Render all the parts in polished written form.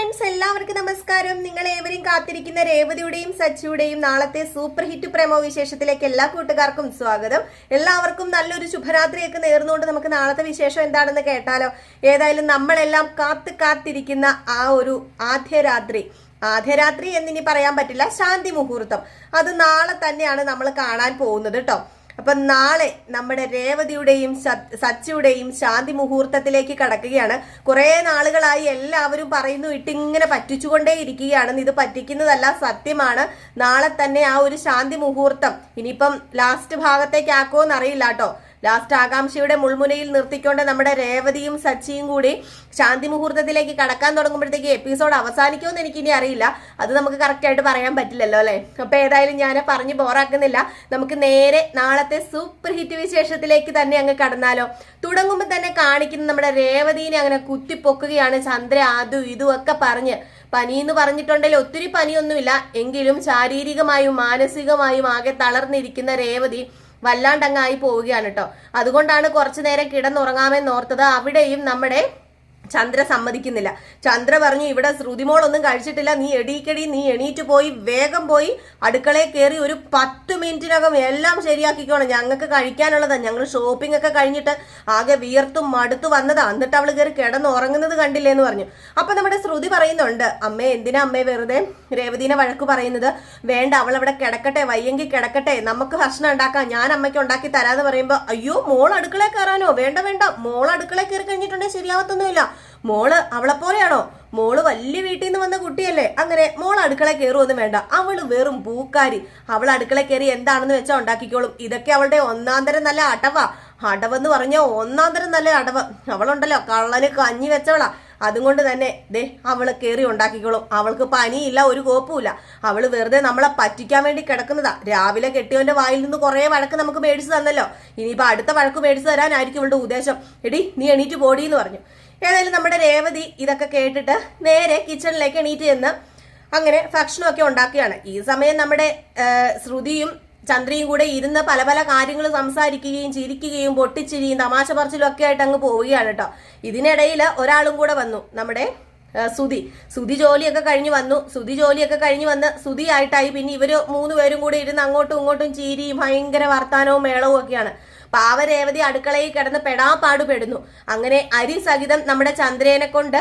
Friends, എല്ലാവർക്കും നമസ്കാരം. നിങ്ങൾ ഏവരെയും കാത്തിരിക്കുന്ന രേവതിയുടെയും സച്ചിയുടെയും നാളത്തെ സൂപ്പർ ഹിറ്റ് പ്രേമോ വിശേഷത്തിലേക്ക് എല്ലാ കൂട്ടുകാർക്കും സ്വാഗതം. എല്ലാവർക്കും നല്ലൊരു ശുഭരാത്രിയൊക്കെ നേർന്നുകൊണ്ട് നമുക്ക് നാളത്തെ വിശേഷം എന്താണെന്ന് കേട്ടാലോ. ഏതായാലും നമ്മളെല്ലാം കാത്തിരിക്കുന്ന ആ ഒരു ആദ്യരാത്രി എന്നിനി പറയാൻ പറ്റില്ല, ശാന്തി മുഹൂർത്തം, അത് നാളെ തന്നെയാണ് നമ്മൾ കാണാൻ പോകുന്നത് കേട്ടോ. അപ്പൊ നാളെ നമ്മുടെ രേവതിയുടെയും സച്ചിയുടെയും ശാന്തി മുഹൂർത്തത്തിലേക്ക് കടക്കുകയാണ്. കുറെ നാളുകളായി എല്ലാവരും പറയുന്നു ഇട്ടിങ്ങനെ പറ്റിച്ചുകൊണ്ടേ ഇരിക്കുകയാണെന്ന്. ഇത് പറ്റിക്കുന്നതല്ല, സത്യമാണ്. നാളെ തന്നെ ആ ഒരു ശാന്തി മുഹൂർത്തം ഇനിയിപ്പം ലാസ്റ്റ് ഭാഗത്തേക്ക് ആക്കുമോന്ന് അറിയില്ല കേട്ടോ. ലാസ്റ്റ് ആകാംക്ഷയുടെ മുൾമുനയിൽ നിർത്തിക്കൊണ്ട് നമ്മുടെ രേവതിയും സച്ചിയും കൂടി ശാന്തി മുഹൂർത്തത്തിലേക്ക് കടക്കാൻ തുടങ്ങുമ്പോഴത്തേക്ക് എപ്പിസോഡ് അവസാനിക്കുമെന്ന് എനിക്കിനി അറിയില്ല. അത് നമുക്ക് കറക്റ്റ് ആയിട്ട് പറയാൻ പറ്റില്ലല്ലോ അല്ലെ. അപ്പൊ ഏതായാലും ഞാൻ പറഞ്ഞു ബോറാക്കുന്നില്ല, നമുക്ക് നേരെ നാളത്തെ സൂപ്പർ ഹിറ്റ് വിശേഷത്തിലേക്ക് തന്നെ അങ്ങ് കടന്നാലോ. തുടങ്ങുമ്പോൾ തന്നെ കാണിക്കുന്ന നമ്മുടെ രേവതിനെ അങ്ങനെ കുത്തിപ്പൊക്കുകയാണ് ചന്ദ്ര. അതും ഇതും ഒക്കെ പറഞ്ഞ് പനിയെന്ന് പറഞ്ഞിട്ടുണ്ടെങ്കിൽ ഒത്തിരി പനിയൊന്നുമില്ല, എങ്കിലും ശാരീരികമായും മാനസികമായും ആകെ തളർന്നിരിക്കുന്ന രേവതി വല്ലാണ്ടങ്ങായി പോവുകയാണ് കേട്ടോ. അതുകൊണ്ടാണ് കുറച്ചു നേരം കിടന്നുറങ്ങാമെന്നോർത്തത്. അവിടെയും നമ്മുടെ ചന്ദ്ര സമ്മതിക്കുന്നില്ല. ചന്ദ്ര പറഞ്ഞു, ഇവിടെ ശ്രുതിമോളൊന്നും കഴിച്ചിട്ടില്ല, നീ എണീക്കടി, നീ എണീറ്റ് പോയി വേഗം പോയി അടുക്കളയിൽ കയറി ഒരു 10 മിനിറ്റിനകം എല്ലാം ശരിയാക്കിക്കോണം, ഞങ്ങൾക്ക് കഴിക്കാനുള്ളതാ, ഞങ്ങൾ ഷോപ്പിംഗ് ഒക്കെ കഴിഞ്ഞിട്ട് ആകെ വിയർത്തും മടുത്തു വന്നതാ, എന്നിട്ട് അവള് കയറി കിടന്നുറങ്ങുന്നത് കണ്ടില്ലേ എന്ന് പറഞ്ഞു. അപ്പൊ നമ്മുടെ ശ്രുതി പറയുന്നുണ്ട്, അമ്മേ എന്തിനാ അമ്മേ വെറുതെ രേവതിനെ വഴക്ക് പറയുന്നത്, വേണ്ട അവൾ അവിടെ കിടക്കട്ടെ, വയ്യെങ്കിൽ കിടക്കട്ടെ, നമുക്ക് ഭക്ഷണം ഉണ്ടാക്കാം, ഞാൻ അമ്മയ്ക്ക് ഉണ്ടാക്കി തരാന്ന് പറയുമ്പോ, അയ്യോ മോൾ അടുക്കളയിൽ കയറാനോ, വേണ്ട മോൾ അടുക്കളയിൽ കയറി കഴിഞ്ഞിട്ടുണ്ടെങ്കിൽ ശരിയാവത്തൊന്നുമില്ല, മോള് അവളെ പോലെയാണോ, മോള് വലിയ വീട്ടിൽ നിന്ന് വന്ന കുട്ടിയല്ലേ, അങ്ങനെ മോൾ അടുക്കള കയറുമൊന്നും വേണ്ട, അവള് വെറും പൂക്കാരി, അവൾ അടുക്കള കയറി എന്താണെന്ന് വെച്ചാൽ ഉണ്ടാക്കിക്കോളും, ഇതൊക്കെ അവളുടെ ഒന്നാന്തരം നല്ല അടവെന്ന് പറഞ്ഞ ഒന്നാന്തരം നല്ല അടവ്, അവളുണ്ടല്ലോ കള്ളന് കഞ്ഞി വെച്ചവളാ, അതുകൊണ്ട് തന്നെ ദേ അവള് കയറി ഉണ്ടാക്കിക്കോളും, അവൾക്ക് പനിയില്ല ഒരു കോപ്പുമില്ല, അവള് വെറുതെ നമ്മളെ പറ്റിക്കാൻ വേണ്ടി കിടക്കുന്നതാ, രാവിലെ കെട്ടിയവന്റെ വായിൽ നിന്ന് കുറെ വഴക്ക് നമുക്ക് മേടിച്ചു തന്നല്ലോ, ഇനിയിപ്പോ അടുത്ത വഴക്ക് മേടിച്ചു തരാനായിരിക്കും ഇവളുടെ ഉദ്ദേശം, എടി നീ എണീറ്റ് പോടി എന്ന് പറഞ്ഞു. ഏതായാലും നമ്മുടെ രേവതി ഇതൊക്കെ കേട്ടിട്ട് നേരെ കിച്ചണിലേക്ക് എണീറ്റ് ചെന്ന് അങ്ങനെ ഭക്ഷണമൊക്കെ ഉണ്ടാക്കുകയാണ്. ഈ സമയം നമ്മുടെ ശ്രുതിയും ചന്ദ്രയും കൂടെ ഇരുന്ന് പല പല കാര്യങ്ങൾ സംസാരിക്കുകയും ചിരിക്കുകയും പൊട്ടിച്ചിരിയും തമാശ പറച്ചിലും ഒക്കെ ആയിട്ട് അങ്ങ് പോവുകയാണ് കേട്ടോ. ഇതിനിടയിൽ ഒരാളും കൂടെ വന്നു, നമ്മുടെ സുധി ജോലിയൊക്കെ കഴിഞ്ഞ് വന്ന് സുധിയായിട്ടായി. പിന്നെ ഇവര് 3 പേരും കൂടെ ഇരുന്ന് അങ്ങോട്ടും ഇങ്ങോട്ടും ചീരിയും ഭയങ്കര വർത്താനവും മേളവും ഒക്കെയാണ്. പാവരേവതി അടുക്കളയിൽ കിടന്ന് പെടാപ്പാടുപെടുന്നു. അങ്ങനെ അരി സഹിതം നമ്മുടെ ചന്ദ്രനെ കൊണ്ട്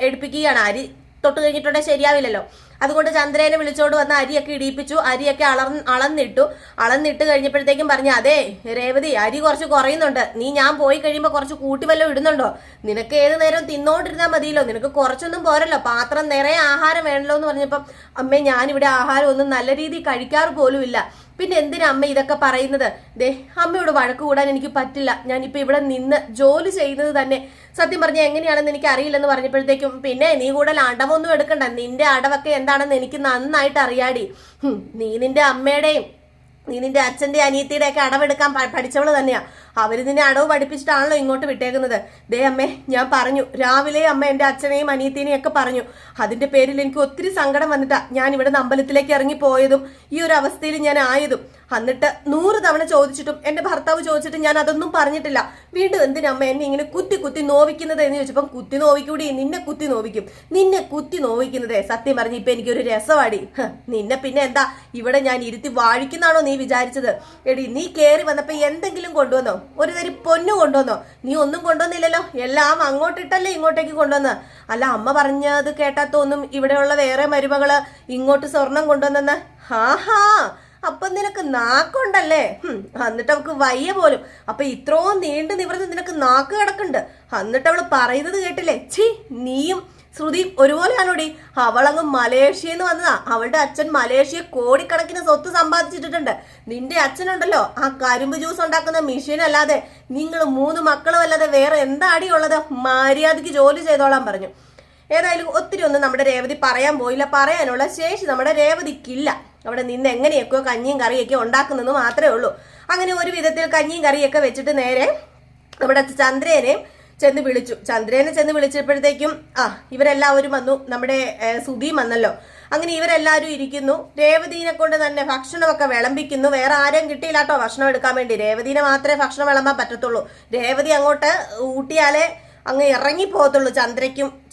എടുപ്പിക്കുകയാണ്. അരി തൊട്ട് കഴിഞ്ഞിട്ടുണ്ടെങ്കിൽ ശരിയാവില്ലല്ലോ, അതുകൊണ്ട് ചന്ദ്രനെ വിളിച്ചോണ്ട് വന്ന് അരിയൊക്കെ ഇടിയിപ്പിച്ചു. അരിയൊക്കെ അളന്നിട്ട് കഴിഞ്ഞപ്പോഴത്തേക്കും പറഞ്ഞു, അതെ രേവതി അരി കുറച്ച് കുറയുന്നുണ്ട്, നീ ഞാൻ പോയി കഴിയുമ്പോൾ കുറച്ച് കൂട്ടി വല്ലതും ഇടുന്നുണ്ടോ, നിനക്ക് ഏത് നേരം തിന്നോണ്ടിരുന്നാൽ മതിയല്ലോ, നിനക്ക് കുറച്ചൊന്നും പോരല്ലോ, പാത്രം നിറയെ ആഹാരം വേണല്ലോ എന്ന് പറഞ്ഞപ്പം, അമ്മേ ഞാനിവിടെ ആഹാരം ഒന്നും നല്ല രീതിയിൽ കഴിക്കാറ് പോലും ഇല്ല, പിന്നെ എന്തിനാ അമ്മ ഇതൊക്കെ പറയുന്നത്, ദേ അമ്മയോട് വഴക്ക് കൂടാൻ എനിക്ക് പറ്റില്ല, ഞാനിപ്പോ ഇവിടെ നിന്ന് ജോലി ചെയ്യുന്നത് തന്നെ സത്യം പറഞ്ഞ എങ്ങനെയാണെന്ന് എനിക്ക് അറിയില്ലെന്ന് പറഞ്ഞപ്പോഴത്തേക്കും, പിന്നെ നീ കൂടുതൽ അടവൊന്നും എടുക്കണ്ട, നിന്റെ അടവൊക്കെ എന്താണെന്ന് എനിക്ക് നന്നായിട്ട് അറിയാടി, നീ നിന്റെ അമ്മയുടെയും നീ നിന്റെ അച്ഛന്റെ അനിയത്തിയുടെ ഒക്കെ അടവെടുക്കാൻ പഠിച്ചവള് തന്നെയാ, അവര് നിന്നെ അടവ് പഠിപ്പിച്ചിട്ടാണല്ലോ ഇങ്ങോട്ട് വിട്ടേക്കുന്നത്. ദേ അമ്മേ ഞാൻ പറഞ്ഞു, രാവിലെ അമ്മ എന്റെ അച്ഛനെയും അനിയത്തിനെയും ഒക്കെ പറഞ്ഞു, അതിന്റെ പേരിൽ എനിക്ക് ഒത്തിരി സങ്കടം വന്നിട്ടാ ഞാൻ ഇവിടെ അമ്പലത്തിലേക്ക് ഇറങ്ങി പോയതും ഈ ഒരു അവസ്ഥയിൽ ഞാൻ ആയതും, എന്നിട്ട് 100 തവണ ചോദിച്ചിട്ടും എന്റെ ഭർത്താവ് ചോദിച്ചിട്ട് ഞാൻ അതൊന്നും പറഞ്ഞിട്ടില്ല, വീണ്ടും എന്തിനമ്മ എന്നെ ഇങ്ങനെ കുത്തി നോവിക്കുന്നത് എന്ന് ചോദിച്ചപ്പം, കുത്തി നോവിക്കൂടി, നിന്നെ കുത്തി നോവിക്കുന്നതേ സത്യം പറഞ്ഞ് ഇപ്പൊ എനിക്കൊരു രസവാടി, നിന്നെ പിന്നെ എന്താ ഇവിടെ ഞാൻ ഇരുത്തി വാഴിക്കുന്നാണോ നീ വിചാരിച്ചത്, എടി നീ കേറി വന്നപ്പോ എന്തെങ്കിലും കൊണ്ടുവന്നോ, ഒരു തരി പൊന്നു കൊണ്ടുവന്നോ, നീ ഒന്നും കൊണ്ടുവന്നില്ലല്ലോ, എല്ലാം അങ്ങോട്ടിട്ടല്ലേ ഇങ്ങോട്ടേക്ക് കൊണ്ടുവന്ന്, അല്ല അമ്മ പറഞ്ഞത് കേട്ടാത്തൊന്നും ഇവിടെയുള്ള വേറെ മരുമകള് ഇങ്ങോട്ട് സ്വർണം കൊണ്ടുവന്നെന്ന്, ഹാ അപ്പൊ നിനക്ക് നാക്കുണ്ടല്ലേ, എന്നിട്ട് അവൾക്ക് വയ്യ പോലും, അപ്പൊ ഇത്രയും നീണ്ടു നിവർന്ന് നിനക്ക് നാക്ക് കിടക്കുന്നുണ്ട്, എന്നിട്ട് അവള് പറയുന്നത് കേട്ടില്ലേ, ഛീ നീയും ശ്രുതിയും ഒരുപോലെയാണോടി, അവളങ്ങ് മലേഷ്യന്ന് വന്നതാ, അവളുടെ അച്ഛൻ മലേഷ്യ കോടിക്കണക്കിന് സ്വത്ത് സമ്പാദിച്ചിട്ടുണ്ട്, നിന്റെ അച്ഛനുണ്ടല്ലോ ആ കരിമ്പ് ജ്യൂസ് ഉണ്ടാക്കുന്ന മെഷീൻ അല്ലാതെ നിങ്ങൾ 3 മക്കളും അല്ലാതെ വേറെ എന്താ അടിയുള്ളത്, മര്യാദയ്ക്ക് ജോലി ചെയ്തോളാൻ പറഞ്ഞു. ഏതായാലും ഒത്തിരി ഒന്നും നമ്മുടെ രേവതി പറയാൻ പോയില്ല, പറയാനുള്ള ശേഷി നമ്മുടെ രേവതിക്കില്ല, അവിടെ നിന്ന് എങ്ങനെയൊക്കെയോ കഞ്ഞിയും കറിയൊക്കെ ഉണ്ടാക്കുന്നത് മാത്രമേ ഉള്ളൂ. അങ്ങനെ ഒരു വിധത്തിൽ കഞ്ഞിയും കറിയൊക്കെ വെച്ചിട്ട് നേരെ നമ്മുടെ ചന്ദ്രനെ ചെന്ന് വിളിച്ചപ്പോഴത്തേക്കും ഇവരെല്ലാവരും വന്നു, നമ്മുടെ സുധിയും വന്നല്ലോ. അങ്ങനെ ഇവരെല്ലാവരും ഇരിക്കുന്നു, രേവതിനെ കൊണ്ട് തന്നെ ഭക്ഷണമൊക്കെ വിളമ്പിക്കുന്നു. വേറെ ആരെയും കിട്ടിയില്ല കേട്ടോ ഭക്ഷണം എടുക്കാൻ വേണ്ടി, രേവതിനെ മാത്രമേ ഭക്ഷണം വിളമ്പാൻ പറ്റത്തുള്ളൂ. രേവതി അങ്ങോട്ട് ഊട്ടിയാലേ അങ്ങ് ഇറങ്ങിപ്പോകത്തുള്ളൂ.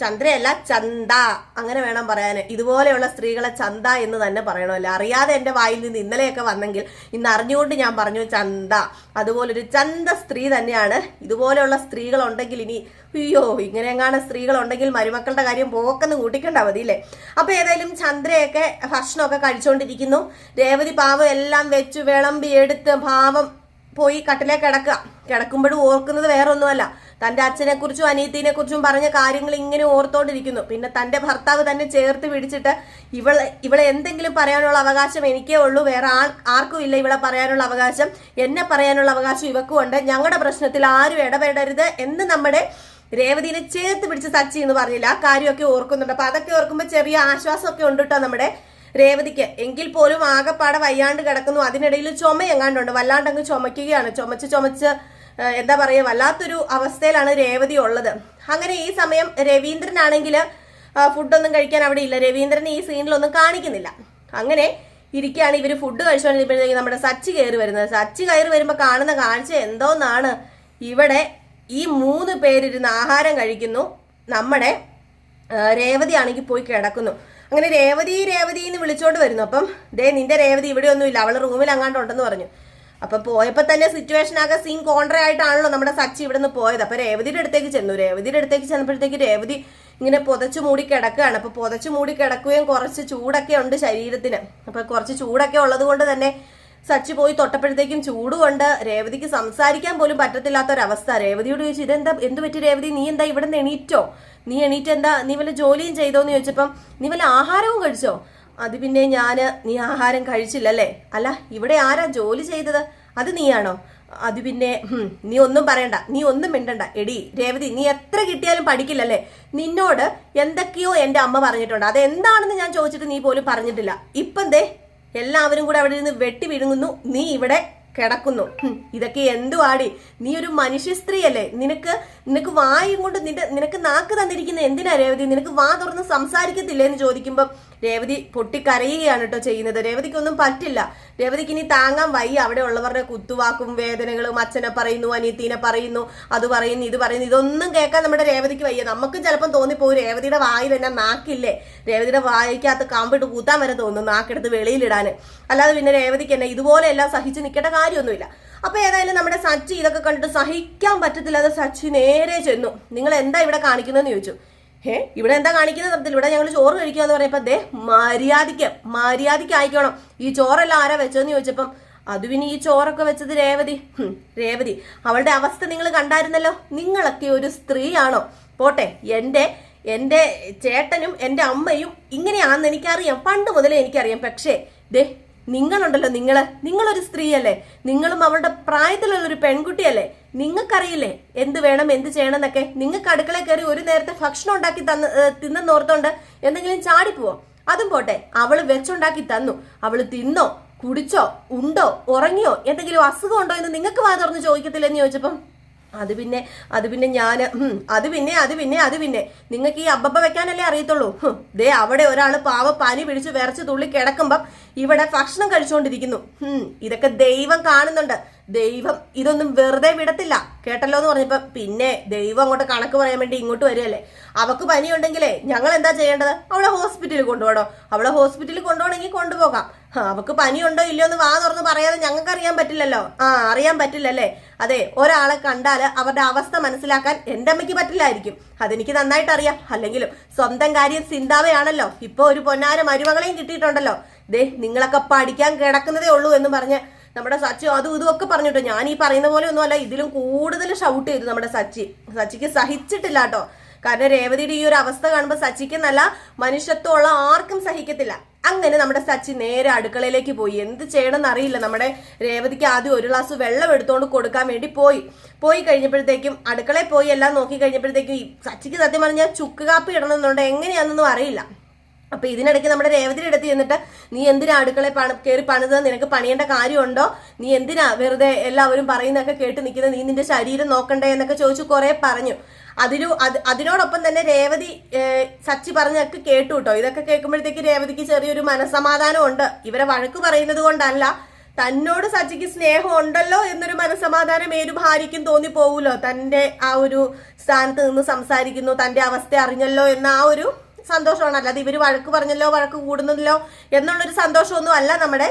ചന്ദ്രയല്ല ചന്ത, അങ്ങനെ വേണം പറയാൻ. ഇതുപോലെയുള്ള സ്ത്രീകളെ ചന്ത എന്ന് തന്നെ പറയണമല്ലോ. അറിയാതെ എൻ്റെ വായിൽ നിന്ന് ഇന്നലെയൊക്കെ വന്നെങ്കിൽ ഇന്ന് അറിഞ്ഞുകൊണ്ട് ഞാൻ പറഞ്ഞു ചന്ത. അതുപോലൊരു ചന്ത സ്ത്രീ തന്നെയാണ്. ഇതുപോലെയുള്ള സ്ത്രീകളുണ്ടെങ്കിൽ ഇനി അയ്യോ, ഇങ്ങനെ എങ്ങാണ് സ്ത്രീകളുണ്ടെങ്കിൽ മരുമക്കളുടെ കാര്യം പോക്കെന്ന് കൂട്ടിക്കണ്ടാ മതി അല്ലേ. അപ്പൊ ഏതായാലും ചന്ദ്രയൊക്കെ ഭക്ഷണമൊക്കെ കഴിച്ചുകൊണ്ടിരിക്കുന്നു. രേവതി പാവം എല്ലാം വെച്ചു വിളമ്പി എടുത്ത് പാവം പോയി കട്ടിലേ കിടക്കുമ്പോഴും ഓർക്കുന്നത് വേറെ ഒന്നുമല്ല, തന്റെ അച്ഛനെ കുറിച്ചും അനിയത്തിനെ കുറിച്ചും പറഞ്ഞ കാര്യങ്ങൾ ഇങ്ങനെ ഓർത്തോണ്ടിരിക്കുന്നു. പിന്നെ തന്റെ ഭർത്താവ് തന്നെ ചേർത്ത് പിടിച്ചിട്ട് ഇവളെ എന്തെങ്കിലും പറയാനുള്ള അവകാശം എനിക്കേ ഉള്ളൂ, വേറെ ആർക്കും ഇല്ല ഇവളെ പറയാനുള്ള അവകാശം, എന്നെ പറയാനുള്ള അവകാശം ഇവക്കും ഉണ്ട്, ഞങ്ങളുടെ പ്രശ്നത്തിൽ ആരും ഇടപെടരുത് എന്ന് നമ്മുടെ രേവതിനെ ചേർത്ത് പിടിച്ച് സച്ചി എന്ന് പറഞ്ഞില്ല. ആ കാര്യമൊക്കെ ഓർക്കുന്നുണ്ട്. അപ്പൊ അതൊക്കെ ഓർക്കുമ്പോൾ ചെറിയ ആശ്വാസമൊക്കെ ഉണ്ട് കേട്ടോ നമ്മുടെ രേവതിക്ക്. എങ്കിൽ പോലും ആകെപ്പാടെ വയ്യാണ്ട് കിടക്കുന്നു. അതിനിടയിൽ ചുമയെങ്ങാണ്ടുണ്ട്, വല്ലാണ്ടങ്ങ് ചുമയ്ക്കുകയാണ്. ചുമച്ച് എന്താ പറയുക, വല്ലാത്തൊരു അവസ്ഥയിലാണ് രേവതി ഉള്ളത്. അങ്ങനെ ഈ സമയം രവീന്ദ്രനാണെങ്കിൽ ഫുഡൊന്നും കഴിക്കാൻ അവിടെ ഇല്ല. രവീന്ദ്രൻ ഈ സീനിലൊന്നും കാണിക്കുന്നില്ല. അങ്ങനെ ഇരിക്കുകയാണ്. ഇവര് ഫുഡ് കഴിച്ചുകൊണ്ടിരിക്കുമ്പോഴത്തേക്ക് നമ്മുടെ സച്ചി കയറി വരുന്നത്. സച്ചി കയറി വരുമ്പോൾ കാണുന്ന കാഴ്ച എന്തോന്നാണ്, ഇവിടെ ഈ 3 പേരിരുന്ന് ആഹാരം കഴിക്കുന്നു. നമ്മുടെ രേവതി ആണെങ്കിൽ പോയി കിടക്കുന്നു. അങ്ങനെ രേവതി എന്ന് വിളിച്ചോണ്ട് വരുന്നു. അപ്പം നിന്റെ രേവതി ഇവിടെ ഒന്നുമില്ല, അവള് റൂമിൽ അങ്ങാണ്ട് ഉണ്ടെന്ന് പറഞ്ഞു. അപ്പൊ പോയപ്പോ തന്നെ സിറ്റുവേഷൻ ആകെ സീൻ കോൺട്ര ആയിട്ടാണല്ലോ നമ്മുടെ സച്ചി ഇവിടെ നിന്ന് പോയത്. അപ്പൊ രേവതിയുടെ അടുത്തേക്ക് ചെന്നപ്പോഴത്തേക്ക് രേവതി ഇങ്ങനെ പുതച്ചു മൂടി കിടക്കുകയാണ്. അപ്പൊ പുതച്ചു മൂടി കിടക്കുകയും കുറച്ച് ചൂടൊക്കെ ഉണ്ട് ശരീരത്തിന്. അപ്പൊ കുറച്ച് ചൂടൊക്കെ ഉള്ളത് കൊണ്ട് തന്നെ സച്ചി പോയി തൊട്ടപ്പോഴത്തേക്കും ചൂടുകൊണ്ട് രേവതിക്ക് സംസാരിക്കാൻ പോലും പറ്റത്തില്ലാത്തൊരവസ്ഥ. രേവതിയോട് ചോദിച്ചു, എന്ത് പറ്റി രേവതി, നീ എന്താ ഇവിടെ നിന്ന് എണീറ്റോ, നീ എന്താ, നീ വല്ല ജോലിയും ചെയ്തോന്ന് ചോദിച്ചപ്പം നീ വല്ല ആഹാരവും കഴിച്ചോ? അത് പിന്നെ നീ ആഹാരം കഴിച്ചില്ലല്ലേ? അല്ല, ഇവിടെ ആരാ ജോലി ചെയ്തത്, അത് നീയാണോ? അത് പിന്നെ നീ ഒന്നും പറയണ്ട, നീ ഒന്നും മിണ്ടണ്ട. എടി രേവതി, നീ എത്ര കിട്ടിയാലും പഠിക്കില്ലല്ലേ? നിന്നോട് എന്തൊക്കെയോ എന്റെ അമ്മ പറഞ്ഞിട്ടുണ്ട്, അതെന്താണെന്ന് ഞാൻ ചോദിച്ചിട്ട് നീ പോലും പറഞ്ഞിട്ടില്ല. ഇപ്പം എല്ലാവരും കൂടെ അവിടെ നിന്ന് വെട്ടി വിഴുങ്ങുന്നു, നീ ഇവിടെ കിടക്കുന്നു. ഇതൊക്കെ എന്തുവാടി, നീ ഒരു മനുഷ്യ സ്ത്രീ അല്ലേ? നിനക്ക് വായും കൊണ്ട് നിനക്ക് നാക്ക് തന്നിരിക്കുന്ന എന്തിനാ രേവതി? നിനക്ക് വാ തുറന്ന് സംസാരിക്കത്തില്ലേ എന്ന് ചോദിക്കുമ്പോൾ രേവതി പൊട്ടിക്കരയുകയാണ് കേട്ടോ ചെയ്യുന്നത്. രേവതിക്കൊന്നും പറ്റില്ല. രേവതിക്ക് ഇനി താങ്ങാൻ വയ്യ. അവിടെ ഉള്ളവരുടെ കുത്തുവാക്കും വേദനകളും, അച്ഛനെ പറയുന്നു, അനിയത്തിനെ പറയുന്നു, അത് പറയുന്നു, ഇത് പറയുന്നു, ഇതൊന്നും കേൾക്കാൻ നമ്മുടെ രേവതിക്ക് വയ്യ. നമുക്കും ചിലപ്പം തോന്നിപ്പോകും രേവതിയുടെ വായിൽ എന്നാ നാക്കില്ലേ, രേവതിയുടെ വായിക്കകത്ത് കാമ്പിട്ട് കൂത്താൻ വരെ തോന്നുന്നു നാക്കെടുത്ത് വെളിയിലിടാൻ. അല്ലാതെ പിന്നെ രേവതിക്ക് എന്നെ ഇതുപോലെ എല്ലാം സഹിച്ച് നിൽക്കേണ്ട കാര്യമൊന്നുമില്ല. അപ്പൊ ഏതായാലും നമ്മുടെ സച്ചി ഇതൊക്കെ കണ്ടിട്ട് സഹിക്കാൻ പറ്റത്തില്ലാതെ സച്ചി നേരെ ചെന്നു. നിങ്ങൾ എന്താ ഇവിടെ കാണിക്കുന്നതെന്ന് ചോദിച്ചു. ഇവിടെ എന്താ കാണിക്കുന്ന തരത്തിൽ, ഇവിടെ ഞങ്ങൾ ചോറ് കഴിക്കുക എന്ന് പറഞ്ഞപ്പോ മര്യാദയ്ക്ക് ആയിക്കോണം, ഈ ചോറെല്ലാം ആരാ വെച്ചതെന്ന് ചോദിച്ചപ്പം അത് പിന്നെ ഈ ചോറൊക്കെ വെച്ചത് രേവതി അവളുടെ അവസ്ഥ നിങ്ങൾ കണ്ടായിരുന്നല്ലോ. നിങ്ങളൊക്കെ ഒരു സ്ത്രീയാണോ? പോട്ടെ, എന്റെ ചേട്ടനും എന്റെ അമ്മയും ഇങ്ങനെയാണെന്ന് എനിക്കറിയാം, പണ്ട് മുതലേ എനിക്കറിയാം. പക്ഷേ നിങ്ങളുണ്ടല്ലോ, നിങ്ങളൊരു സ്ത്രീയല്ലേ, നിങ്ങളും അവളുടെ പ്രായത്തിലുള്ള ഒരു പെൺകുട്ടിയല്ലേ, നിങ്ങൾക്കറിയില്ലേ എന്ത് വേണം എന്ത് ചെയ്യണം എന്നൊക്കെ. നിങ്ങൾക്ക് അടുക്കളയിൽ കയറി ഒരു നേരത്തെ ഭക്ഷണം ഉണ്ടാക്കി തിന്നെന്നോർത്തോണ്ട് എന്തെങ്കിലും ചാടിപ്പോവോ? അതും പോട്ടെ, അവള് വെച്ചുണ്ടാക്കി തന്നു, അവള് തിന്നോ, കുടിച്ചോ, ഉണ്ടോ, ഉറങ്ങിയോ, എന്തെങ്കിലും അസുഖം ഉണ്ടോ എന്ന് നിങ്ങൾക്ക് വാ തുറന്ന് ചോദിക്കത്തില്ലെന്ന് ചോദിച്ചപ്പം അത് പിന്നെ നിങ്ങൾക്ക് ഈ അബ്ബ വെക്കാനല്ലേ അറിയത്തുള്ളൂ. അവിടെ ഒരാൾ പാവ പനി പിടിച്ച് വിറച്ച് തുള്ളി കിടക്കുമ്പം ഇവിടെ ഭക്ഷണം കഴിച്ചുകൊണ്ടിരിക്കുന്നു. ഇതൊക്കെ ദൈവം കാണുന്നുണ്ട്. ദൈവം ഇതൊന്നും വെറുതെ വിടത്തില്ല കേട്ടല്ലോ എന്ന് പറഞ്ഞപ്പോ പിന്നെ ദൈവം അങ്ങോട്ട് കണക്ക് പറയാൻ വേണ്ടി ഇങ്ങോട്ട് വരികയല്ലേ. അവക്ക് പനിയുണ്ടെങ്കിലേ ഞങ്ങൾ എന്താ ചെയ്യേണ്ടത്? അവളെ ഹോസ്പിറ്റലിൽ കൊണ്ടുപോകണോ? അവളെ ഹോസ്പിറ്റലിൽ കൊണ്ടുപോകണമെങ്കിൽ കൊണ്ടുപോകാം. അവക്ക് പനിയുണ്ടോ ഇല്ലയോ എന്ന് വാ തുറന്ന് പറയാതെ ഞങ്ങൾക്ക് അറിയാൻ പറ്റില്ലല്ലോ. അറിയാൻ പറ്റില്ലല്ലേ? അതെ, ഒരാളെ കണ്ടാല് അവരുടെ അവസ്ഥ മനസ്സിലാക്കാൻ എന്റെ അമ്മയ്ക്ക് പറ്റില്ലായിരിക്കും, അതെനിക്ക് നന്നായിട്ട് അറിയാം. അല്ലെങ്കിലും സ്വന്തം കാര്യം ചിന്താവയാണല്ലോ. ഇപ്പൊ ഒരു പൊന്നാര മരുമകളെയും കിട്ടിയിട്ടുണ്ടല്ലോ. നിങ്ങളൊക്കെ പഠിക്കാൻ കിടക്കുന്നതേ ഉള്ളൂ എന്ന് പറഞ്ഞ് നമ്മുടെ സച്ചി അതും ഇതുമൊക്കെ പറഞ്ഞിട്ടോ. ഞാൻ ഈ പറയുന്ന പോലെ ഒന്നുമല്ല, ഇതിലും കൂടുതൽ ഷൗട്ട് ചെയ്തു നമ്മുടെ സച്ചിക്ക് സഹിച്ചിട്ടില്ല കേട്ടോ. കാരണം രേവതിയുടെ ഈ ഒരു അവസ്ഥ കാണുമ്പോൾ സച്ചിക്ക് നല്ല മനുഷ്യത്വമുള്ള ആർക്കും സഹിക്കത്തില്ല. അങ്ങനെ നമ്മുടെ സച്ചി നേരെ അടുക്കളയിലേക്ക് പോയി. എന്ത് ചെയ്യണമെന്ന് അറിയില്ല. നമ്മുടെ രേവതിക്ക് ആദ്യം ഒരു ഗ്ലാസ് വെള്ളം എടുത്തുകൊണ്ട് കൊടുക്കാൻ വേണ്ടി പോയി കഴിഞ്ഞപ്പോഴത്തേക്കും അടുക്കളയിൽ പോയി എല്ലാം നോക്കി കഴിഞ്ഞപ്പോഴത്തേക്കും സച്ചിക്ക് സത്യം പറഞ്ഞാൽ ചുക്ക് കാപ്പി ഇടണമെന്നുണ്ട്, എങ്ങനെയാണെന്നൊന്നും അറിയില്ല. അപ്പൊ ഇതിനിടയ്ക്ക് നമ്മുടെ രേവതിയുടെ അടുത്ത് ചെന്നിട്ട് നീ എന്തിനാ അടുക്കളയിൽ കയറി പണിത്, നിനക്ക് പണിയേണ്ട കാര്യമുണ്ടോ, നീ എന്തിനാ വെറുതെ എല്ലാവരും പറയുന്നതൊക്കെ കേട്ട് നിൽക്കുന്നത്, നീ നിന്റെ ശരീരം നോക്കണ്ടേ എന്നൊക്കെ ചോദിച്ചു കുറെ പറഞ്ഞു. അതിനോടൊപ്പം തന്നെ രേവതി സച്ചി പറഞ്ഞൊക്കെ കേട്ടു കേട്ടോ. ഇതൊക്കെ കേൾക്കുമ്പോഴത്തേക്ക് രേവതിക്ക് ചെറിയൊരു മനസ്സമാധാനം ഉണ്ട്. ഇവരെ വഴക്ക് പറയുന്നത് കൊണ്ടല്ല, തന്നോട് സച്ചിക്ക് സ്നേഹം ഉണ്ടല്ലോ എന്നൊരു മനസ്സമാധാനം ഏതു ഭാര്യയ്ക്കും തോന്നിപ്പോവുമല്ലോ. തന്റെ ആ ഒരു സ്ഥാനത്ത് നിന്ന് സംസാരിക്കുന്നു, തന്റെ അവസ്ഥ അറിഞ്ഞല്ലോ എന്ന ആ ഒരു സന്തോഷമാണ്. അല്ലാതെ ഇവര് വഴക്ക് പറഞ്ഞല്ലോ, വഴക്ക് കൂടുന്നല്ലോ എന്നുള്ളൊരു സന്തോഷമൊന്നും അല്ല നമ്മുടെ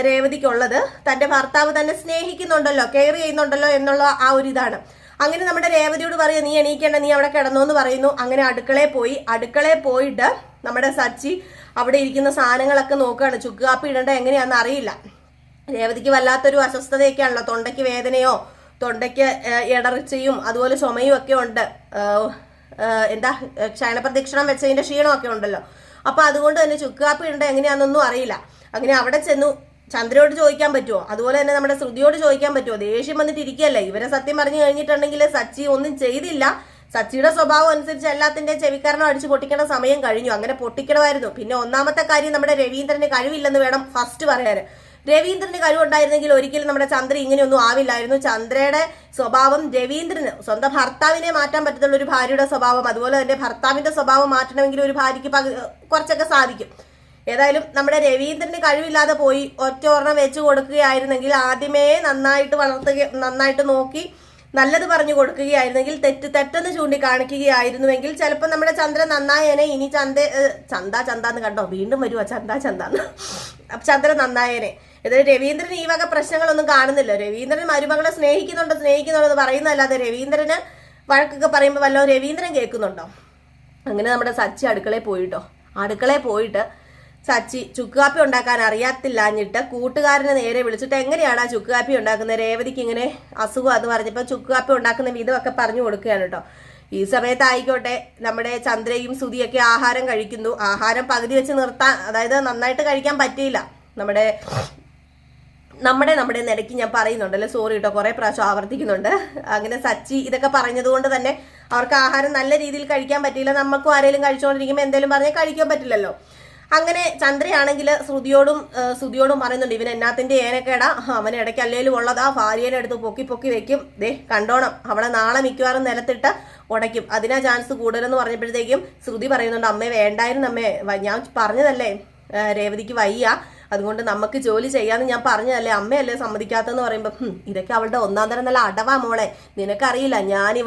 രേവതിക്കുള്ളത്. തന്റെ ഭർത്താവ് തന്നെ സ്നേഹിക്കുന്നുണ്ടല്ലോ, കെയർ ചെയ്യുന്നുണ്ടല്ലോ എന്നുള്ള ആ ഒരു ഇതാണ്. അങ്ങനെ നമ്മുടെ രേവതിയോട് പറയുക, നീ എണീക്കേണ്ട, നീ അവിടെ കിടന്നോ എന്ന് പറയുന്നു. അങ്ങനെ അടുക്കളയിൽ പോയിട്ട് നമ്മുടെ സച്ചി അവിടെ ഇരിക്കുന്ന സാധനങ്ങളൊക്കെ നോക്കുകയാണ്. ചുക്ക് കാപ്പി ഇടേണ്ട എങ്ങനെയാണെന്ന് അറിയില്ല. രേവതിക്ക് വല്ലാത്തൊരു അസ്വസ്ഥതയൊക്കെയാണല്ലോ, തൊണ്ടയ്ക്ക് വേദനയോ തൊണ്ടയ്ക്ക് ഇടർച്ചയും അതുപോലെ ചുമയും ഒക്കെ ഉണ്ട്. ക്ഷയണപ്രദക്ഷിണം വെച്ചതിന്റെ ക്ഷീണമൊക്കെ ഉണ്ടല്ലോ. അപ്പൊ അതുകൊണ്ട് തന്നെ ചുക്ക് കാപ്പി ഇടേണ്ട എങ്ങനെയാണെന്നൊന്നും അറിയില്ല. അങ്ങനെ അവിടെ ചെന്നു. ചന്ദ്രയോട് ചോദിക്കാൻ പറ്റുമോ, അതുപോലെ തന്നെ നമ്മുടെ ശ്രുതിയോട് ചോദിക്കാൻ പറ്റുമോ? ദേഷ്യം വന്നിട്ട് ഇരിക്കുകയല്ലേ. ഇവരെ സത്യം പറഞ്ഞു കഴിഞ്ഞിട്ടുണ്ടെങ്കിൽ സച്ചി ഒന്നും ചെയ്തില്ല. സച്ചിയുടെ സ്വഭാവം അനുസരിച്ച് എല്ലാത്തിന്റെ ചെവിക്കാരണം അടിച്ചു പൊട്ടിക്കേണ്ട സമയം കഴിഞ്ഞു. അങ്ങനെ പൊട്ടിക്കണമായിരുന്നു. പിന്നെ ഒന്നാമത്തെ കാര്യം, നമ്മുടെ രവീന്ദ്രന് കഴിവില്ലെന്ന് വേണം ഫസ്റ്റ് പറയാൻ. രവീന്ദ്രന് കഴിവുണ്ടായിരുന്നെങ്കിൽ ഒരിക്കലും നമ്മുടെ ചന്ദ്ര ഇങ്ങനെയൊന്നും ആവില്ലായിരുന്നു. ചന്ദ്രയുടെ സ്വഭാവം രവീന്ദ്രന്, സ്വന്തം ഭർത്താവിനെ മാറ്റാൻ പറ്റത്തുള്ള ഒരു ഭാര്യയുടെ സ്വഭാവം, അതുപോലെ തന്നെ ഭർത്താവിന്റെ സ്വഭാവം മാറ്റണമെങ്കിൽ ഒരു ഭാര്യയ്ക്ക് കുറച്ചൊക്കെ സാധിക്കും. ഏതായാലും നമ്മുടെ രവീന്ദ്രന് കഴിവില്ലാതെ പോയി. ഒറ്റ ഒരെണ്ണം വെച്ച് കൊടുക്കുകയായിരുന്നെങ്കിൽ, ആദ്യമേ നന്നായിട്ട് നോക്കി നല്ലത് പറഞ്ഞു കൊടുക്കുകയായിരുന്നെങ്കിൽ, തെറ്റെന്ന് ചൂണ്ടിക്കാണിക്കുകയായിരുന്നുവെങ്കിൽ ചിലപ്പോൾ നമ്മുടെ ചന്ദ്രൻ നന്നായേനെ. ഇനി ചന്താന്ന് കണ്ടോ, വീണ്ടും വരുവാ ചന്താന്ന്. ചന്ദ്രൻ നന്നായേനെ. ഏതായാലും രവീന്ദ്രൻ ഈ വക പ്രശ്നങ്ങളൊന്നും കാണുന്നില്ല. രവീന്ദ്രൻ മരുമകളെ സ്നേഹിക്കുന്നുണ്ടെന്ന് പറയുന്നതല്ലാതെ രവീന്ദ്രന് വഴക്കൊക്കെ പറയുമ്പോൾ വല്ലോ രവീന്ദ്രൻ കേൾക്കുന്നുണ്ടോ? അങ്ങനെ നമ്മുടെ സച്ചി അടുക്കളയിൽ പോയിട്ട് സച്ചി ചുക്ക് കാപ്പി ഉണ്ടാക്കാൻ അറിയാത്തില്ലാഞ്ഞിട്ട് കൂട്ടുകാരനെ നേരെ വിളിച്ചിട്ട്, എങ്ങനെയാണ് ആ ചുക്ക് കാപ്പി ഉണ്ടാക്കുന്നത്, രേവതിക്ക് ഇങ്ങനെ അസുഖം എന്ന് പറഞ്ഞപ്പോൾ ചുക്ക് കാപ്പി ഉണ്ടാക്കുന്ന വിധമൊക്കെ പറഞ്ഞു കൊടുക്കുകയാണ് കേട്ടോ. ഈ സമയത്തായിക്കോട്ടെ നമ്മുടെ ചന്ദ്രയും സുധിയൊക്കെ ആഹാരം കഴിക്കുന്നു. ആഹാരം പകുതി വെച്ച് നിർത്താൻ, അതായത് നന്നായിട്ട് കഴിക്കാൻ പറ്റിയില്ല. നമ്മുടെ നിലയ്ക്ക് ഞാൻ പറയുന്നുണ്ടല്ലോ, സോറി കേട്ടോ, കുറെ പ്രാവശ്യം ആവർത്തിക്കുന്നുണ്ട്. അങ്ങനെ സച്ചി ഇതൊക്കെ പറഞ്ഞതുകൊണ്ട് തന്നെ അവർക്ക് ആഹാരം നല്ല രീതിയിൽ കഴിക്കാൻ പറ്റിയില്ല. നമുക്കും ആരെങ്കിലും കഴിച്ചുകൊണ്ടിരിക്കുമ്പോൾ എന്തെങ്കിലും പറഞ്ഞാൽ കഴിക്കാൻ പറ്റില്ലല്ലോ. അങ്ങനെ ചന്ദ്രയാണെങ്കിൽ ശ്രുതിയോടും പറയുന്നുണ്ട്, ഇവൻ എന്നാത്തിന്റെ ഏനക്കേടാ, അവൻ ഇടയ്ക്ക് അല്ലേലും ഉള്ളതാ, ഭാര്യയുടെ അടുത്ത് പൊക്കി വെക്കും, ദേ കണ്ടോണം, അവളെ നാളെ മിക്കവാറും നിലത്തിട്ട് ഉടയ്ക്കും, അതിനാ ചാൻസ് കൂടുതലെന്ന് പറഞ്ഞപ്പോഴത്തേക്കും ശ്രുതി പറയുന്നുണ്ട്, അമ്മേ വേണ്ടായിരുന്നു അമ്മേ, ഞാൻ പറഞ്ഞതല്ലേ രേവതിക്ക് വയ്യ, അതുകൊണ്ട് നമുക്ക് ജോലി ചെയ്യാന്ന് ഞാൻ പറഞ്ഞതല്ലേ, അമ്മയല്ലേ സമ്മതിക്കാത്തെന്ന് പറയുമ്പോൾ, ഇതൊക്കെ അവളുടെ ഒന്നാം തരം നല്ല അടവാ മോളെ, നിനക്കറിയില്ല, ഞാൻ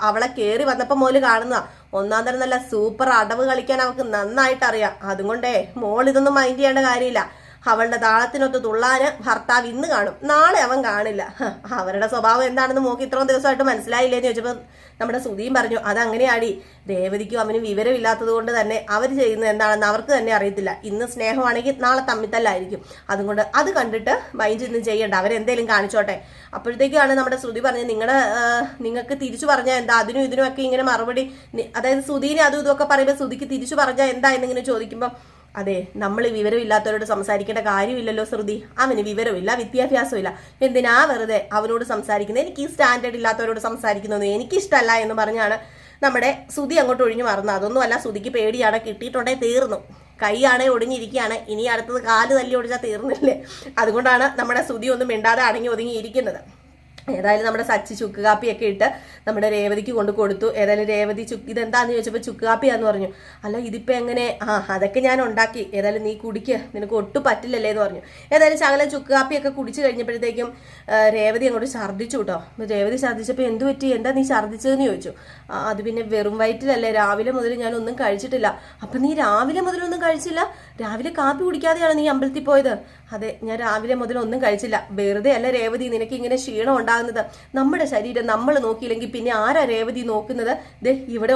അവളെ കയറി വന്നപ്പോൾ മോല് കാണുന്ന ഒന്നാം തരം നല്ല സൂപ്പർ അടവ് കളിക്കാൻ അവൾക്ക് നന്നായിട്ട് അറിയാം. അതുകൊണ്ടേ മോൾ ഇതൊന്നും മൈൻഡ് ചെയ്യേണ്ട കാര്യമില്ല. അവളുടെ താളത്തിനൊത്ത് തുള്ളാന് ഭർത്താവ് ഇന്ന് കാണും, നാളെ അവൻ കാണില്ല. അവരുടെ സ്വഭാവം എന്താണെന്ന് മോക്ക് ഇത്രയും ദിവസമായിട്ട് മനസ്സിലായില്ലേന്ന് ചോദിച്ചപ്പോൾ നമ്മുടെ ശ്രുതിയും പറഞ്ഞു, അതങ്ങനെയാടി, രേവതിക്കും അവനും വിവരമില്ലാത്തത് കൊണ്ട് തന്നെ അവർ ചെയ്യുന്നത് എന്താണെന്ന് അവർക്ക് തന്നെ അറിയത്തില്ല. ഇന്ന് സ്നേഹമാണെങ്കിൽ നാളെ തമ്മിത്തല്ലായിരിക്കും. അതുകൊണ്ട് അത് കണ്ടിട്ട് മൈൻഡ് ഒന്നും ചെയ്യണ്ട, അവരെന്തേലും കാണിച്ചോട്ടെ. അപ്പോഴത്തേക്കാണ് നമ്മുടെ ശ്രുതി പറഞ്ഞത്, നിങ്ങൾക്ക് തിരിച്ചു പറഞ്ഞാൽ എന്താ, അതിനും ഇതിനുമൊക്കെ ഇങ്ങനെ മറുപടി, അതായത് ശ്രുതിനെ അതും ഇതൊക്കെ പറയുമ്പോൾ ശ്രുതിക്ക് തിരിച്ചു പറഞ്ഞാൽ എന്താ എന്നിങ്ങനെ ചോദിക്കുമ്പോൾ, അതെ, നമ്മൾ വിവരമില്ലാത്തവരോട് സംസാരിക്കേണ്ട കാര്യമില്ലല്ലോ ശ്രുതി, അവന് വിവരമില്ല, വിദ്യാഭ്യാസമില്ല, എന്തിനാ വെറുതെ അവനോട് സംസാരിക്കുന്നത്, എനിക്ക് ഈ സ്റ്റാൻഡേർഡ് ഇല്ലാത്തവരോട് സംസാരിക്കുന്നതൊന്നും എനിക്കിഷ്ടമല്ല എന്ന് പറഞ്ഞാണ് നമ്മുടെ ശ്രുതി അങ്ങോട്ട് ഒഴിഞ്ഞു മാറുന്നത്. അതൊന്നുമല്ല, ശ്രുതിക്ക് പേടിയാണ്, കിട്ടിയിട്ടുണ്ടെങ്കിൽ തീർന്നു, കൈയാണെ ഒടിഞ്ഞിരിക്കുകയാണ്, ഇനി അടുത്തത് കാല് തല്ലി ഒടിച്ചാൽ തീർന്നില്ലേ. അതുകൊണ്ടാണ് നമ്മുടെ ശ്രുതി ഒന്നും മിണ്ടാതെ അടങ്ങി ഒതുങ്ങിയിരിക്കുന്നത്. ഏതായാലും നമ്മുടെ സച്ചി ചുക്ക് കാപ്പിയൊക്കെ ഇട്ട് നമ്മുടെ രേവതിക്ക് കൊണ്ട് കൊടുത്തു. ഏതായാലും രേവതി ഇതെന്താന്ന് ചോദിച്ചപ്പോൾ ചുക്ക് കാപ്പിയാന്ന് പറഞ്ഞു. അല്ല ഇതിപ്പോൾ എങ്ങനെ, അതൊക്കെ ഞാൻ ഉണ്ടാക്കി, ഏതായാലും നീ കുടിക്ക്, നിനക്ക് ഒട്ടും പറ്റില്ലല്ലേ എന്ന് പറഞ്ഞു. ഏതായാലും ശകലം ചുക്ക് കാപ്പിയൊക്കെ കുടിച്ചു കഴിഞ്ഞപ്പോഴത്തേക്കും രേവതി അങ്ങോട്ട് ഛർദ്ദിച്ചു കേട്ടോ. രേവതി ഛർദ്ദിച്ചപ്പോൾ എന്ത് പറ്റി, എന്താ നീ ഛർദ്ദിച്ചതെന്ന് ചോദിച്ചു. അത് പിന്നെ വെറും വയറ്റിലല്ലേ, രാവിലെ മുതൽ ഞാൻ ഒന്നും കഴിച്ചിട്ടില്ല. അപ്പം നീ രാവിലെ മുതലൊന്നും കഴിച്ചില്ല, രാവിലെ കാപ്പി കുടിക്കാതെയാണ് നീ അമ്പലത്തിൽ പോയത്? അതെ, ഞാൻ രാവിലെ മുതൽ ഒന്നും കഴിച്ചില്ല. വെറുതെ അല്ല രേവതി നിനക്ക് ഇങ്ങനെ ക്ഷീണം ഉണ്ടാകുന്നത്, നമ്മുടെ ശരീരം നമ്മൾ നോക്കിയില്ലെങ്കിൽ പിന്നെ ആരാ രേവതി നോക്കുന്നത്? ദേ ഇവിടെ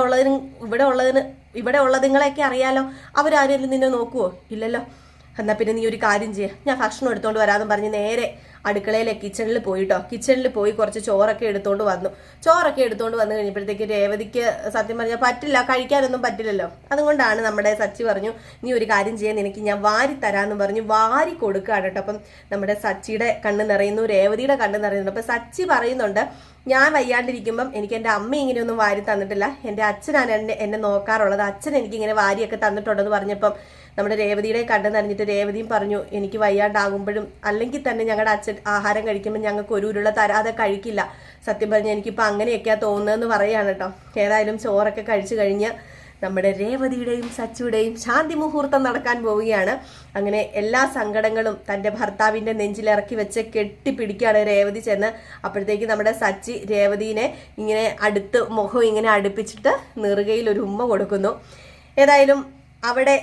ഉള്ളതുങ്ങളെയൊക്കെ അറിയാലോ, അവരാരെങ്കിലും നിന്നെ നോക്കുവോ? ഇല്ലല്ലോ. എന്നാൽ പിന്നെ നീ ഒരു കാര്യം ചെയ്യുക, ഞാൻ ഭക്ഷണം എടുത്തോണ്ട് വരാമെന്ന് പറഞ്ഞ് നേരെ അടുക്കളയിലെ കിച്ചണിൽ പോയിട്ടോ. കിച്ചണിൽ പോയി കുറച്ച് ചോറൊക്കെ എടുത്തോണ്ട് വന്നു കഴിഞ്ഞപ്പോഴത്തേക്ക് രേവതിക്ക് സത്യം പറഞ്ഞാൽ പറ്റില്ല, കഴിക്കാനൊന്നും പറ്റില്ലല്ലോ. അതുകൊണ്ടാണ് നമ്മുടെ സച്ചി പറഞ്ഞു, നീ ഒരു കാര്യം ചെയ്യാൻ, നിനക്ക് ഞാൻ വാരി തരാമെന്ന് പറഞ്ഞു വാരി കൊടുക്കുകയാണ് കേട്ടോ. അപ്പം നമ്മുടെ സച്ചിയുടെ കണ്ണ് നിറയുന്നു, രേവതിയുടെ കണ്ണ് നിറയുന്നുണ്ട്. അപ്പം സച്ചി പറയുന്നുണ്ട്, ഞാൻ വയ്യാണ്ടിരിക്കുമ്പം എനിക്ക് എൻ്റെ അമ്മ ഇങ്ങനെയൊന്നും വാരി തന്നിട്ടില്ല, എൻ്റെ അച്ഛനാണ് എന്നെ നോക്കാറുള്ളത്, അച്ഛൻ എനിക്കിങ്ങനെ വാരിയൊക്കെ തന്നിട്ടുണ്ടെന്ന് പറഞ്ഞപ്പം നമ്മുടെ രേവതിയുടെ കണ്ണ് നിറഞ്ഞിട്ട് രേവതിയും പറഞ്ഞു, എനിക്ക് വയ്യാണ്ടാകുമ്പോഴും അല്ലെങ്കിൽ തന്നെ ഞങ്ങളുടെ അച്ഛൻ ആഹാരം കഴിക്കുമ്പോൾ ഞങ്ങൾക്ക് ഒരു ഉരുള തരാതെ കഴിക്കില്ല, സത്യം പറഞ്ഞാൽ എനിക്കിപ്പോൾ അങ്ങനെയൊക്കെയാണ് തോന്നുന്നതെന്ന് പറയുകയാണ് കേട്ടോ. ഏതായാലും ചോറൊക്കെ കഴിച്ചു കഴിഞ്ഞ് നമ്മുടെ രേവതിയുടെയും സച്ചിയുടെയും ശാന്തി മുഹൂർത്തം നടക്കാൻ പോവുകയാണ്. അങ്ങനെ എല്ലാ സങ്കടങ്ങളും തന്റെ ഭർത്താവിന്റെ നെഞ്ചിലിറക്കി വെച്ച് കെട്ടിപ്പിടിക്കുകയാണ് രേവതി ചെന്ന്. അപ്പോഴത്തേക്ക് നമ്മുടെ സച്ചി രേവതിനെ ഇങ്ങനെ അടുത്ത് മുഖം ഇങ്ങനെ അടുപ്പിച്ചിട്ട് നെറുകയിൽ ഒരു ഉമ്മ കൊടുക്കുന്നു. ഏതായാലും അവിടെ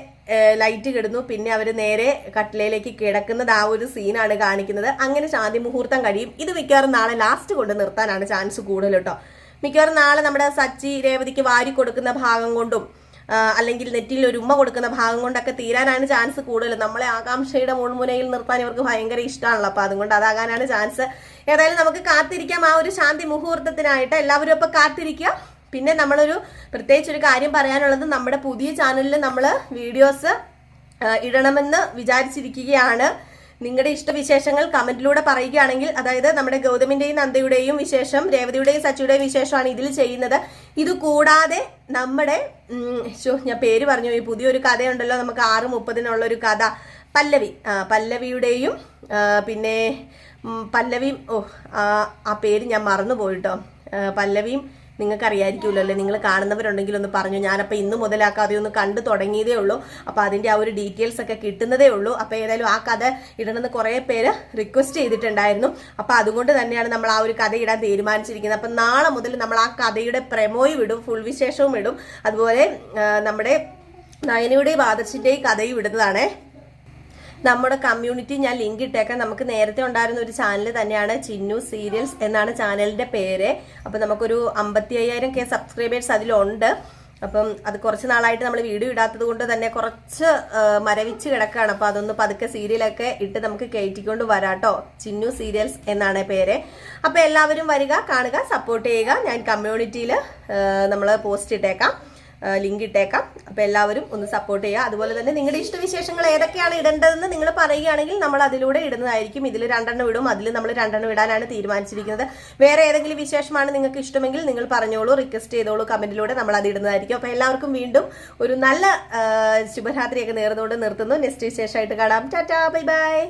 ലൈറ്റ് കിടന്നു. പിന്നെ അവർ നേരെ കട്ടിലയിലേക്ക് കിടക്കുന്നത് ആ ഒരു സീനാണ് കാണിക്കുന്നത്. അങ്ങനെ ശാന്തി മുഹൂർത്തം കഴിയും. ഇത് മിക്കവാറും നാളെ ലാസ്റ്റ് കൊണ്ട് നിർത്താനാണ് ചാൻസ് കൂടുതൽ കേട്ടോ. മിക്കവാറും നാളെ നമ്മുടെ സച്ചി രേവതിക്ക് വാരി കൊടുക്കുന്ന ഭാഗം കൊണ്ടും അല്ലെങ്കിൽ നെറ്റിയിൽ ഒരു ഉമ്മ കൊടുക്കുന്ന ഭാഗം കൊണ്ടൊക്കെ തീരാനാണ് ചാൻസ് കൂടുതൽ. നമ്മളെ ആകാംക്ഷയുടെ മുൾമുനയിൽ നിർത്താൻ ഇവർക്ക് ഭയങ്കര ഇഷ്ടമാണല്ലോ. അപ്പൊ അതുകൊണ്ട് അതാകാനാണ് ചാൻസ്. ഏതായാലും നമുക്ക് കാത്തിരിക്കാം ആ ഒരു ശാന്തി മുഹൂർത്തത്തിനായിട്ട്. എല്ലാവരും ഇപ്പൊ കാത്തിരിക്കുക. പിന്നെ നമ്മളൊരു പ്രത്യേകിച്ച് ഒരു കാര്യം പറയാനുള്ളത്, നമ്മുടെ പുതിയ ചാനലിൽ നമ്മൾ വീഡിയോസ് ഇടണമെന്ന് വിചാരിച്ചിരിക്കുകയാണ്. നിങ്ങളുടെ ഇഷ്ടവിശേഷങ്ങൾ കമന്റിലൂടെ പറയുകയാണെങ്കിൽ, അതായത് നമ്മുടെ ഗൗതമിന്റെയും നന്ദയുടെയും വിശേഷം, രേവതിയുടെയും സച്ചിയുടെയും വിശേഷമാണ് ഇതിൽ ചെയ്യുന്നത്. ഇത് കൂടാതെ നമ്മുടെ ഞാൻ പേര് പറഞ്ഞു, ഈ പുതിയൊരു കഥയുണ്ടല്ലോ നമുക്ക് 6:30 ഒരു കഥ, പല്ലവിയുടെയും പിന്നെ പല്ലവിയും ആ പേര് ഞാൻ മറന്നുപോയിട്ടോ. പല്ലവിയും നിങ്ങൾക്ക് അറിയായിരിക്കുമല്ലോ അല്ലേ, നിങ്ങൾ കാണുന്നവരുണ്ടെങ്കിൽ ഒന്ന് പറഞ്ഞു. ഞാനപ്പോൾ ഇന്ന് മുതലാക്കാതെ ഒന്ന് കണ്ടു തുടങ്ങിയതേ ഉള്ളൂ. അപ്പോൾ അതിൻ്റെ ആ ഒരു ഡീറ്റെയിൽസ് ഒക്കെ കിട്ടുന്നതേ ഉള്ളൂ. അപ്പോൾ ഏതായാലും ആ കഥ ഇടണമെന്ന് കുറേ പേര് റിക്വസ്റ്റ് ചെയ്തിട്ടുണ്ടായിരുന്നു. അപ്പോൾ അതുകൊണ്ട് തന്നെയാണ് നമ്മൾ ആ ഒരു കഥ ഇടാൻ തീരുമാനിച്ചിരിക്കുന്നത്. അപ്പം നാളെ മുതൽ നമ്മൾ ആ കഥയുടെ പ്രമോയും ഇടും, ഫുൾ വിശേഷവും ഇടും. അതുപോലെ നമ്മുടെ നയനയുടെയും ആദർശിൻ്റെയും കഥയും ഇടുന്നതാണേ. നമ്മുടെ കമ്മ്യൂണിറ്റി ഞാൻ ലിങ്ക് ഇട്ടേക്കാം. നമുക്ക് നേരത്തെ ഉണ്ടായിരുന്ന ഒരു ചാനൽ തന്നെയാണ്, ചിന്നു സീരിയൽസ് എന്നാണ് ചാനലിന്റെ പേര്. അപ്പൊ നമുക്കൊരു 55,000 സബ്സ്ക്രൈബേഴ്സ് അതിലുണ്ട്. അപ്പം അത് കുറച്ച് നാളായിട്ട് നമ്മൾ വീഡിയോ ഇടാത്തത് കൊണ്ട് തന്നെ കുറച്ച് മരവിച്ച് കിടക്കുകയാണ്. അപ്പൊ അതൊന്ന് പതുക്കെ സീരിയലൊക്കെ ഇട്ട് നമുക്ക് കയറ്റിക്കൊണ്ട് വരാട്ടോ. ചിന്നു സീരിയൽസ് എന്നാണ് പേര്. അപ്പൊ എല്ലാവരും വരിക, കാണുക, സപ്പോർട്ട് ചെയ്യുക. ഞാൻ കമ്മ്യൂണിറ്റിയിൽ നമ്മൾ പോസ്റ്റ് ഇട്ടേക്കാം, ലിങ്ക് ഇട്ടേക്കാം. അപ്പൊ എല്ലാവരും ഒന്ന് സപ്പോർട്ട് ചെയ്യുക. അതുപോലെ തന്നെ നിങ്ങളുടെ ഇഷ്ടവിശേഷങ്ങൾ ഏതൊക്കെയാണ് ഇടേണ്ടതെന്ന് നിങ്ങൾ പറയുകയാണെങ്കിൽ നമ്മൾ അതിലൂടെ ഇടുന്നതായിരിക്കും. ഇതിൽ 2 ഇടും, അതിൽ നമ്മൾ 2 ഇടാനാണ് തീരുമാനിച്ചിരിക്കുന്നത്. വേറെ ഏതെങ്കിലും വിശേഷമാണ് നിങ്ങൾക്ക് ഇഷ്ടമെങ്കിൽ നിങ്ങൾ പറഞ്ഞോളൂ, റിക്വസ്റ്റ് ചെയ്തോളൂ കമന്റിലൂടെ, നമ്മൾ അത് ഇടുന്നതായിരിക്കും. അപ്പൊ എല്ലാവർക്കും വീണ്ടും ഒരു നല്ല ശുഭരാത്രിയൊക്കെ നേർന്നുകൊണ്ട് നിർത്തുന്നു. നെക്സ്റ്റ് വിശേഷമായിട്ട് കാണാം. Tata, bye bye.